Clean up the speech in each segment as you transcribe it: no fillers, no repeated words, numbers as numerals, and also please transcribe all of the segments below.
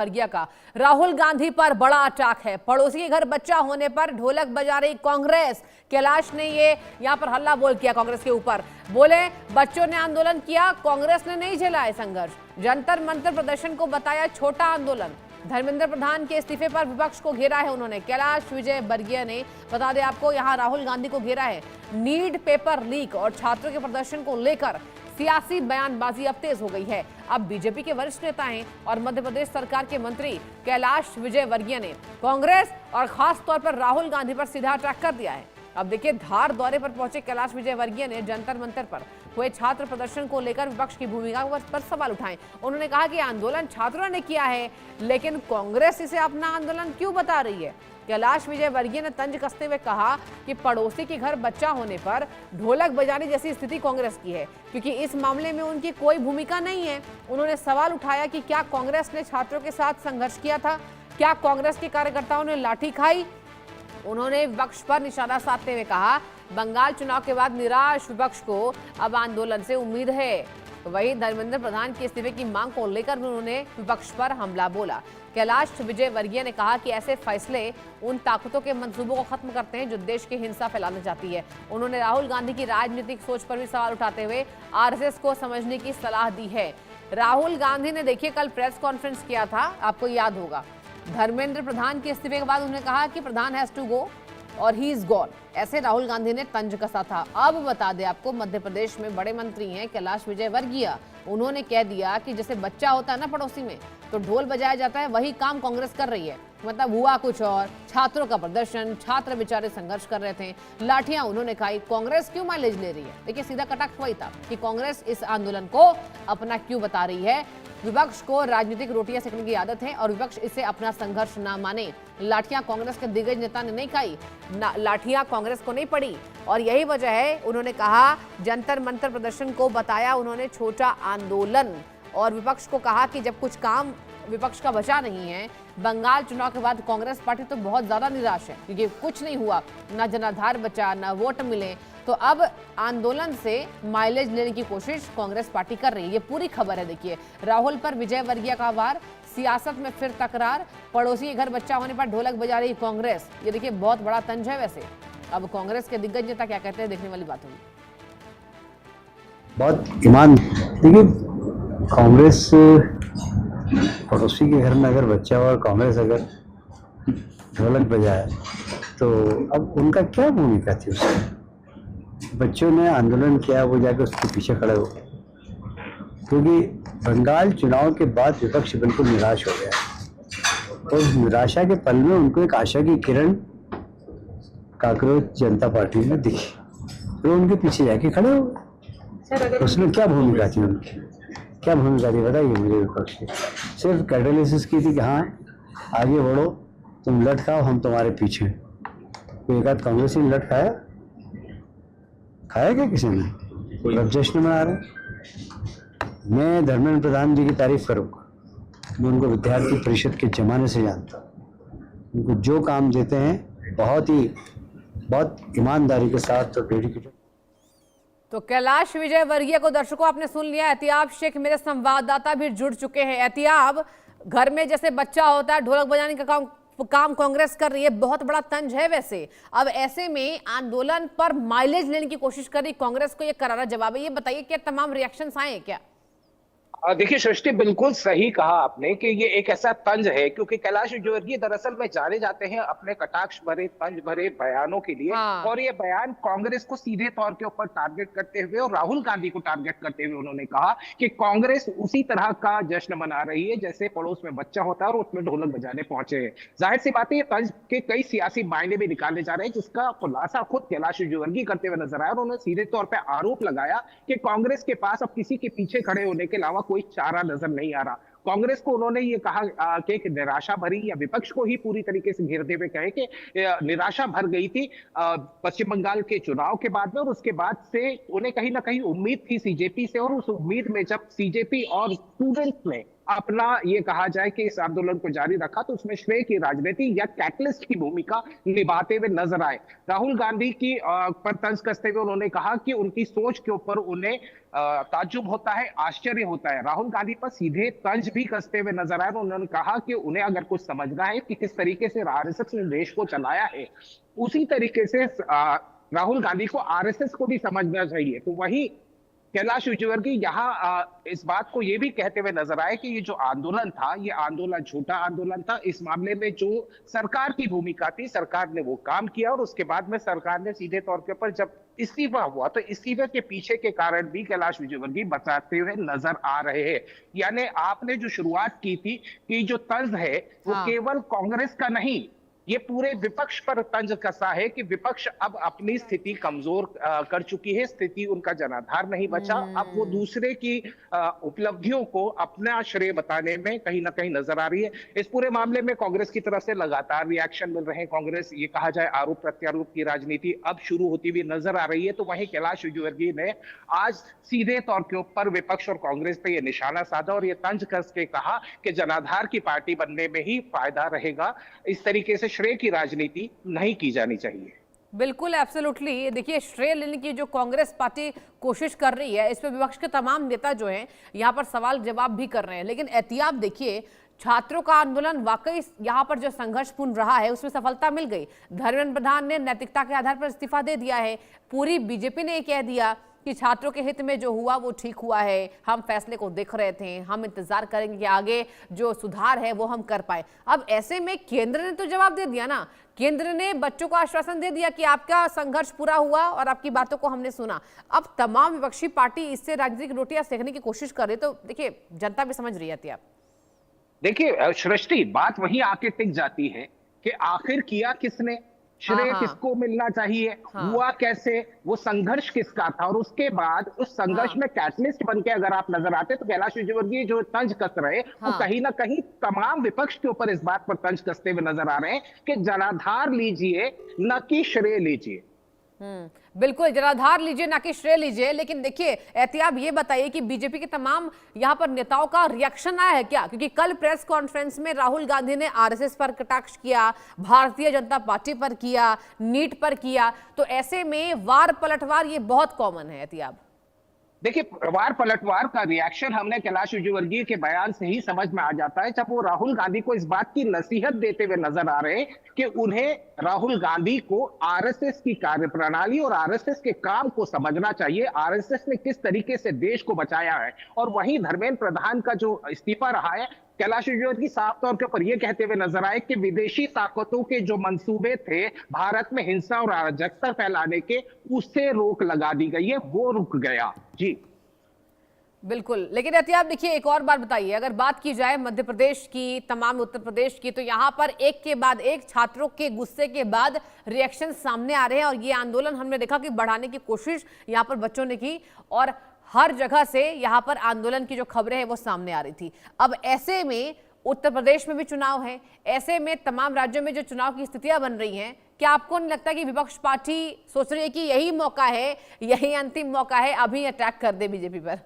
वर्गीय का राहुल गांधी पर बड़ा अटैक है। पड़ोसी के घर बच्चा होने पर ढोलक बजा रही कांग्रेस। कैलाश ने ये यहां पर हल्ला बोल किया कांग्रेस के ऊपर। बोले बच्चों ने आंदोलन किया, कांग्रेस ने नहीं झेला है संघर्ष। जंतर मंतर प्रदर्शन को बताया छोटा आंदोलन। धर्मेंद्र प्रधान के इस्तीफे पर विपक्ष को घेरा है उन्होंने। कैलाश विजयवर्गीय ने, बता दें आपको, यहां राहुल गांधी को घेरा है। नीट पेपर लीक और छात्रों के प्रदर्शन को लेकर सियासी बयानबाजी अब तेज हो गई है। अब बीजेपी के वरिष्ठ नेता हैं और मध्य प्रदेश सरकार के मंत्री कैलाश विजयवर्गीय ने कांग्रेस और खास तौर पर राहुल गांधी पर सीधा अटैक कर दिया है। अब देखिए, धार दौरे पर पहुंचे कैलाश विजयवर्गीय ने जंतर मंतर पर हुए छात्र प्रदर्शन को लेकर विपक्ष की भूमिका पर सवाल उठाए। उन्होंने कहा कि आंदोलन छात्रों ने किया है, लेकिन कांग्रेस इसे अपना आंदोलन क्यों बता रही है। कैलाश विजयवर्गीय ने तंज कसते हुए कहा कि पड़ोसी के घर बच्चा होने पर ढोलक बजाने जैसी स्थिति कांग्रेस की है, क्योंकि इस मामले में उनकी कोई भूमिका नहीं है। उन्होंने सवाल उठाया कि क्या कांग्रेस ने छात्रों के साथ संघर्ष किया था, क्या कांग्रेस के कार्यकर्ताओं ने लाठी खाई। उन्होंने विपक्ष पर निशाना साधते हुए कहा, बंगाल चुनाव के बाद निराश विपक्ष को अब आंदोलन से उम्मीद है। वहीं धर्मेंद्र प्रधान के इस्तीफे की मांग को लेकर उन्होंने विपक्ष पर हमला बोला। कैलाश विजयवर्गीय ने कहा कि ऐसे फैसले उन ताकतों के मंसूबों को खत्म करते हैं जो देश की हिंसा फैलाना चाहती है। उन्होंने राहुल गांधी की राजनीतिक सोच पर भी सवाल उठाते हुए आरएसएस को समझने की सलाह दी है। राहुल गांधी ने, देखिए, कल प्रेस कॉन्फ्रेंस किया था, आपको याद होगा। धर्मेंद्र प्रधान के इस्तीफे के बाद उन्होंने कहा कि प्रधान हैज टू गो और ही इज गॉन, ऐसे राहुल गांधी ने तंज कसा था। अब बता दें आपको, मध्य प्रदेश में बड़े मंत्री हैं कैलाश विजयवर्गीय। उन्होंने कह दिया कि जैसे बच्चा होता है ना पड़ोसी में, तो ढोल बजाया जाता है, वही काम कांग्रेस कर रही है। मतलब हुआ कुछ और, छात्रों का प्रदर्शन, छात्र बेचारे संघर्ष कर रहे थे, लाठियां उन्होंने खाई। कांग्रेस क्यों माइलेज ले रही है? देखिए, सीधा कटाक्ष वही था कि कांग्रेस इस आंदोलन को अपना क्यों बता रही है। विपक्ष को राजनीतिक रोटियां सेकने की आदत है और विपक्ष इसे अपना संघर्ष ना माने। लाठियां कांग्रेस के दिग्गज नेता ने नहीं खाई, लाठियां कांग्रेस को नहीं पड़ी, और यही वजह है। उन्होंने कहा, जंतर मंतर प्रदर्शन को बताया उन्होंने छोटा आंदोलन, और विपक्ष को कहा कि जब कुछ काम विपक्ष का बचा नहीं है। बंगाल चुनाव के बाद कांग्रेस पार्टी तो बहुत ज्यादा निराश है, क्योंकि कुछ नहीं हुआ, ना जनाधार बचा, ना वोट मिले। तो अब आंदोलन से माइलेज लेने की कोशिश कांग्रेस पार्टी कर रही है। ये पूरी खबर है। देखिए, राहुल पर विजयवर्गीय का वार, सियासत में फिर तकरार, पड़ोसी के घर बच्चा होने पर ढोलक बजा रही कांग्रेस। ये देखिए, बहुत बड़ा तंज है। वैसे अब कांग्रेस के दिग्गज नेता क्या कहते हैं, देखने वाली बात होगी। बहुत ईमान, देखिए, कांग्रेस पड़ोसी के घर में अगर बच्चा हो और कांग्रेस अगर ढोलक बजाए, तो अब उनका क्या भूमिका थी उसमें? बच्चों ने आंदोलन किया, वो जाकर उसके पीछे खड़े हो गए, क्योंकि बंगाल चुनाव के बाद विपक्ष बिल्कुल निराश हो गया। और निराशा के पल में उनको एक आशा की किरण कांग्रेस जनता पार्टी में दिखी, तो उनके पीछे जाके खड़े हो गए। उसमें क्या भूमिका थी उनकी, क्या भूमिका थी बताइए मुझे? विपक्ष की सिर्फ कैटलिसिस की थी कि हाँ आगे बढ़ो, तुम लट खाओ, हम तुम्हारे पीछे। कोई एक आध कांग्रेस ने लट खाया? खाया क्या किसी ने? अब जश्न मना रहे। मैं धर्मेंद्र प्रधान जी की तारीफ करूंगा। मैं उनको विद्यार्थी परिषद के जमाने से जानता हूँ। उनको जो काम देते हैं बहुत ईमानदारी के साथ और डेडिकेटेड। तो कैलाश विजयवर्गीय को दर्शकों आपने सुन लिया। एहतियाब शेख मेरे संवाददाता भी जुड़ चुके हैं। एहतियाब, घर में जैसे बच्चा होता है, ढोलक बजाने का काम कांग्रेस कर रही है, बहुत बड़ा तंज है। वैसे अब ऐसे में आंदोलन पर माइलेज लेने की कोशिश कर रही कांग्रेस को, ये करारा जवाब है। ये बताइए, क्या तमाम रिएक्शंस आए हैं क्या? देखिए सृष्टि, बिल्कुल सही कहा आपने कि ये एक ऐसा तंज है, क्योंकि कैलाश विजयवर्गीय दरअसल में जाने जाते हैं अपने कटाक्ष भरे, तंज भरे बयानों के लिए। हाँ। और ये बयान कांग्रेस को सीधे तौर के ऊपर टारगेट करते हुए और राहुल गांधी को टारगेट करते हुए उन्होंने कहा कि कांग्रेस उसी तरह का जश्न मना रही है जैसे पड़ोस में बच्चा होता है और उसमें ढोलक बजाने पहुंचे हैं। जाहिर सी बात है, ये तंज के कई सियासी मायने भी निकाले जा रहे हैं, जिसका खुलासा खुद कैलाश विजयवर्गीय करते हुए नजर आया। और उन्होंने सीधे तौर पर आरोप लगाया कि कांग्रेस के पास अब किसी के पीछे खड़े होने के अलावा कोई चारा नजर नहीं आ रहा। कांग्रेस को उन्होंने ये कहा कि निराशा भरी, या विपक्ष को ही पूरी तरीके से घेरते हुए कहे कि निराशा भर गई थी पश्चिम बंगाल के चुनाव के बाद में, और उसके बाद से उन्हें कहीं ना कहीं उम्मीद थी सीजेपी से। और उस उम्मीद में जब सीजेपी और स्टूडेंट्स ने अपना ये कहा जाए कि इस आंदोलन को जारी रखा, तो उसमें श्रेय की राजनीति या कैटलिस्ट की भूमिका निभाते हुए नजर आए। राहुल गांधी की पर तंज कसते हुए उन्होंने कहा कि उनकी सोच के ऊपर उन्हें ताज्जुब होता है, आश्चर्य होता है। राहुल गांधी पर सीधे तंज भी कसते हुए नजर आए। उन्होंने कहा कि उन्हें अगर कुछ समझना है कि किस तरीके से आरएसएस ने देश को चलाया है, उसी तरीके से राहुल गांधी को आरएसएस को भी समझना चाहिए। तो वही कैलाश विजयवर्गीय यहाँ इस बात को ये भी कहते हुए नजर आए कि ये जो आंदोलन था, ये आंदोलन झूठा आंदोलन था। इस मामले में जो सरकार की भूमिका थी, सरकार ने वो काम किया, और उसके बाद में सरकार ने सीधे तौर के ऊपर जब इस्तीफा हुआ, तो इस्तीफे के पीछे के कारण भी कैलाश विजयवर्गीय बताते हुए नजर आ रहे हैं। यानी आपने जो शुरुआत की थी कि जो तंज है वो केवल कांग्रेस का नहीं, ये पूरे विपक्ष पर तंज कसा है कि विपक्ष अब अपनी स्थिति कमजोर कर चुकी है, स्थिति उनका जनाधार नहीं बचा। अब वो दूसरे की उपलब्धियों को अपना श्रेय बताने में कहीं ना कहीं नजर आ रही है। इस पूरे मामले में कांग्रेस की तरफ से लगातार रिएक्शन मिल रहे हैं। कांग्रेस, ये कहा जाए, आरोप प्रत्यारोप की राजनीति अब शुरू होती हुई नजर आ रही है। तो वहीं कैलाश विजयवर्गीय ने आज सीधे तौर के ऊपर विपक्ष और कांग्रेस पे ये निशाना साधा और ये तंज कस के कहा कि जनाधार की पार्टी बनने में ही फायदा रहेगा। इस तरीके से श्रेय की राजनीति नहीं की जानी चाहिए। बिल्कुल, एब्सोल्युटली। देखिए, श्रेय लेने की जो कांग्रेस पार्टी कोशिश कर रही है, इस पे विपक्ष के तमाम नेता जो हैं यहाँ पर सवाल जवाब भी कर रहे हैं। लेकिन एहतियात देखिए, छात्रों का आंदोलन वाकई यहाँ पर जो संघर्षपूर्ण रहा है उसमें सफलता मिल गई। धर्मेंद्र प्रधान ने नैतिकता के आधार पर इस्तीफा दे दिया है। पूरी बीजेपी ने कह दिया कि छात्रों के हित में जो हुआ वो ठीक हुआ है, हम फैसले को देख रहे थे, हम इंतजार करेंगे कि आगे जो सुधार है वो हम कर पाए। अब ऐसे में केंद्र ने तो जवाब दे दिया ना, केंद्र ने बच्चों को आश्वासन दे दिया कि आपका संघर्ष पूरा हुआ और आपकी बातों को हमने सुना। अब तमाम विपक्षी पार्टी इससे राजनीतिक रोटियां सेकने की कोशिश कर रही है, तो देखिए जनता भी समझ रही है। आप देखिए सृष्टि, बात वही आके टिक जाती है कि आखिर किया किसने, श्रेय किसको मिलना चाहिए, हुआ कैसे, वो संघर्ष किसका था, और उसके बाद उस संघर्ष में कैटलिस्ट बनके अगर आप नजर आते तो कैलाश विजयवर्गीय जो तंज कस रहे वो कहीं ना कहीं तमाम विपक्ष के ऊपर इस बात पर तंज कसते हुए नजर आ रहे हैं कि जनाधार लीजिए न कि श्रेय लीजिए। बिल्कुल, जनाधार लीजिए ना कि श्रेय लीजिए। लेकिन देखिए, एहतियात ये बताइए कि बीजेपी के तमाम यहाँ पर नेताओं का रिएक्शन आया है क्या? क्योंकि कल प्रेस कॉन्फ्रेंस में राहुल गांधी ने आरएसएस पर कटाक्ष किया, भारतीय जनता पार्टी पर किया, नीट पर किया, तो ऐसे में वार पलटवार ये बहुत कॉमन है। एहतियात देखिए, वार पलटवार का रिएक्शन हमने कैलाश विजयवर्गीय के बयान से ही समझ में आ जाता है, जब वो राहुल गांधी को इस बात की नसीहत देते हुए नजर आ रहे हैं कि उन्हें, राहुल गांधी को, आरएसएस की कार्यप्रणाली और आरएसएस के काम को समझना चाहिए, आरएसएस ने किस तरीके से देश को बचाया है। और वहीं धर्मेंद्र प्रधान का जो इस्तीफा रहा है, कैलाश विजयवर्गीय साफ तौर के ऊपर यह कहते हुए नजर आए कि विदेशी ताकतों के जो मंसूबे थे भारत में हिंसा और अराजकता फैलाने के, उससे रोक लगा दी गई है, वो रुक गया। जी बिल्कुल। लेकिन एहतियात देखिए, एक और बात बताइए, अगर बात की जाए मध्य प्रदेश की, तमाम उत्तर प्रदेश की, तो यहाँ पर एक के बाद एक छात्रों के गुस्से के बाद रिएक्शन सामने आ रहे हैं। और ये आंदोलन हमने देखा कि बढ़ाने की कोशिश यहाँ पर बच्चों ने की, और हर जगह से यहाँ पर आंदोलन की जो खबरें हैं वो सामने आ रही थी। अब ऐसे में उत्तर प्रदेश में भी चुनाव है, ऐसे में तमाम राज्यों में जो चुनाव की स्थितियां बन रही हैं, क्या आपको नहीं लगता कि विपक्ष पार्टी सोच रही है कि यही मौका है, यही अंतिम मौका है, अभी अटैक कर दे बीजेपी पर?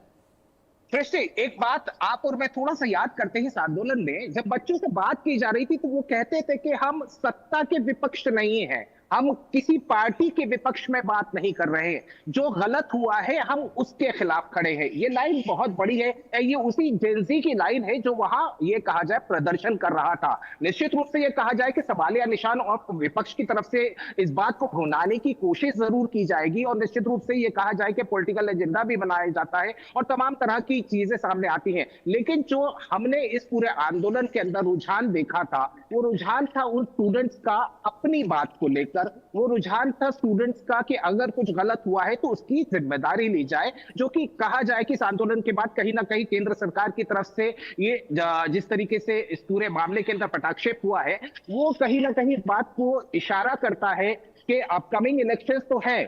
सृष्टि, एक बात आप और मैं थोड़ा सा याद करते हैं, इस आंदोलन में जब बच्चों से बात की जा रही थी तो वो कहते थे कि हम सत्ता के विपक्ष नहीं हैं, हम किसी पार्टी के विपक्ष में बात नहीं कर रहे हैं, जो गलत हुआ है हम उसके खिलाफ खड़े हैं। ये लाइन बहुत बड़ी है, ये उसी जेंजी की लाइन है जो वहां ये कहा जाए प्रदर्शन कर रहा था। निश्चित रूप से ये कहा जाए कि सवालिया निशान और विपक्ष की तरफ से इस बात को भुनाने की कोशिश जरूर की जाएगी, और निश्चित रूप से ये कहा जाए कि पॉलिटिकल एजेंडा भी बनाया जाता है और तमाम तरह की चीजें सामने आती हैं। लेकिन जो हमने इस पूरे आंदोलन के अंदर रुझान देखा था, वो रुझान था उन स्टूडेंट्स का अपनी बात को लेकर, वो रुझान था स्टूडेंट्स का कि अगर कुछ गलत हुआ है तो उसकी जिम्मेदारी ली जाए, जो कि कहा जाए कि इस आंदोलन के बाद कहीं ना कहीं केंद्र सरकार की तरफ से ये जिस तरीके से इस पूरे मामले के अंदर पटाक्षेप हुआ है, वो कहीं ना कहीं इस बात को इशारा करता है कि अपकमिंग इलेक्शंस तो है।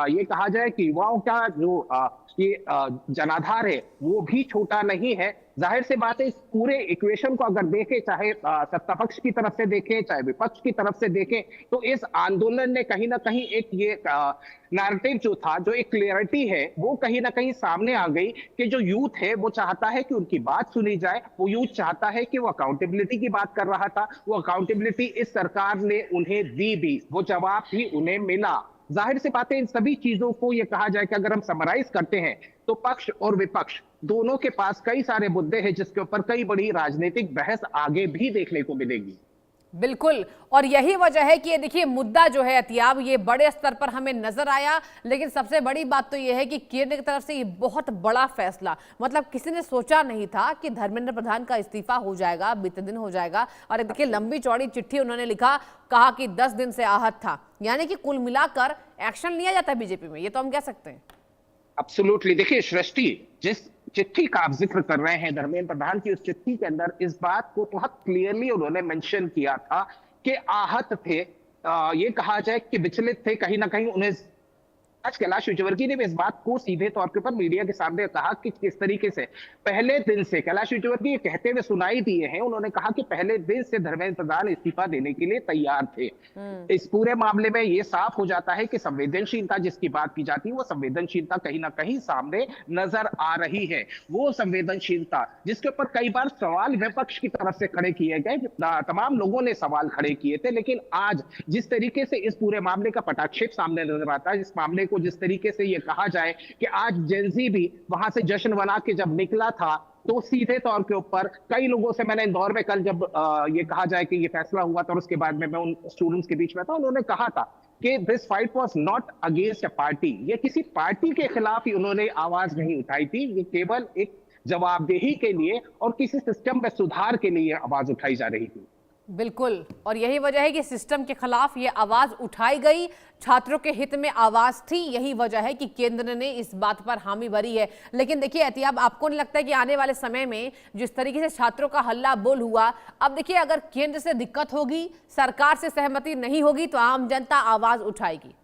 ये कहा जाए कि युवाओं का जो ये जनाधार है वो भी छोटा नहीं है। जाहिर सी बात है, इस पूरे इक्वेशन को अगर देखें, चाहे सत्ता पक्ष की तरफ से देखें चाहे विपक्ष की तरफ से देखें, तो इस आंदोलन ने कहीं ना कहीं एक ये नैरेटिव जो था, जो एक क्लियरिटी है, वो कहीं ना कहीं सामने आ गई कि जो यूथ है वो चाहता है कि उनकी बात सुनी जाए। वो यूथ चाहता है कि वो अकाउंटेबिलिटी की बात कर रहा था, वो अकाउंटेबिलिटी इस सरकार ने उन्हें दी भी, वो जवाब भी उन्हें मिला। जाहिर सी बात है, इन सभी चीजों को ये कहा जाए कि अगर हम समराइज करते हैं तो पक्ष और विपक्ष दोनों के पास कई सारे मुद्दे हैं जिसके ऊपर कई बड़ी राजनीतिक बहस आगे भी देखने को मिलेगी। बिल्कुल, और यही वजह है कि ये देखिए मुद्दा जो है अतियाब ये बड़े स्तर पर हमें नजर आया, लेकिन सबसे बड़ी बात तो ये है कि केंद्र की तरफ से ये बहुत बड़ा फैसला, मतलब किसी ने सोचा नहीं था कि धर्मेंद्र प्रधान का इस्तीफा हो जाएगा, बीते दिन हो जाएगा। और देखिए लंबी चौड़ी चिट्ठी उन्होंने लिखा, कहा कि 10 दिन से आहत था, यानी कि कुल मिलाकर एक्शन लिया जाता है बीजेपी में, ये तो हम कह सकते हैं। एब्सोल्युटली। देखिए सृष्टि, जिस चिट्ठी का आप जिक्र कर रहे हैं धर्मेंद्र प्रधान की, उस चिट्ठी के अंदर इस बात को बहुत क्लियरली उन्होंने मेंशन किया था कि आहत थे, ये कहा जाए कि विचलित थे, कहीं ना कहीं उन्हें। आज कैलाश विजयवर्गीय ने भी इस बात को सीधे तौर के ऊपर मीडिया के सामने कहा कि किस तरीके से पहले दिन से कैलाश विजयवर्गीय कहते हुए सुनाई दिए हैं, उन्होंने कहा कि पहले दिन से धर्मेंद्र प्रधान इस्तीफा देने के लिए तैयार थे। इस पूरे मामले में यह साफ हो जाता है कि संवेदनशीलता जिसकी बात की जाती है, वो संवेदनशीलता कहीं ना कहीं सामने नजर आ रही है। वो संवेदनशीलता जिसके ऊपर कई बार सवाल विपक्ष की तरफ से खड़े किए गए, तमाम लोगों ने सवाल खड़े किए थे, लेकिन आज जिस तरीके से इस पूरे मामले का पटाक्षेप सामने नजर आता है, इस मामले को जिस तरीके से ये कहा जाए कि आज जेनजी भी वहां से जश्न मना के जब निकला था, तो सीधे तौर के ऊपर कई लोगों से मैंने इंदौर में कल जब ये कहा जाए कि ये फैसला हुआ था और उसके बाद में मैं उन स्टूडेंट्स के बीच में था, उन्होंने कहा था कि this fight was not against a party, ये किसी पार्टी के खिलाफ ही उन्होंने आवाज नहीं उठाई थी, ये केवल एक जवाबदेही के लिए और किसी सिस्टम में सुधार के लिए आवाज उठाई जा रही थी। बिल्कुल, और यही वजह है कि सिस्टम के खिलाफ ये आवाज उठाई गई, छात्रों के हित में आवाज थी, यही वजह है कि केंद्र ने इस बात पर हामी भरी है। लेकिन देखिए एहतियाब, आपको नहीं लगता है कि आने वाले समय में जिस तरीके से छात्रों का हल्ला बोल हुआ, अब देखिए अगर केंद्र से दिक्कत होगी, सरकार से सहमति नहीं होगी, तो आम जनता आवाज उठाएगी?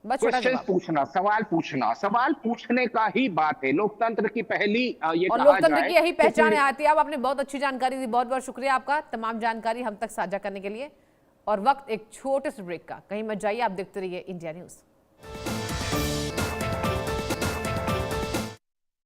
क्वेश्चन पूछना, सवाल पूछने का ही बात है, लोकतंत्र की पहली ये और लोकतंत्र की यही पहचान है। आतियाब, आपने बहुत अच्छी जानकारी दी, बहुत बहुत शुक्रिया आपका तमाम जानकारी हम तक साझा करने के लिए। और वक्त एक छोटे से ब्रेक का, कहीं मत जाइए, आप देखते रहिए इंडिया न्यूज।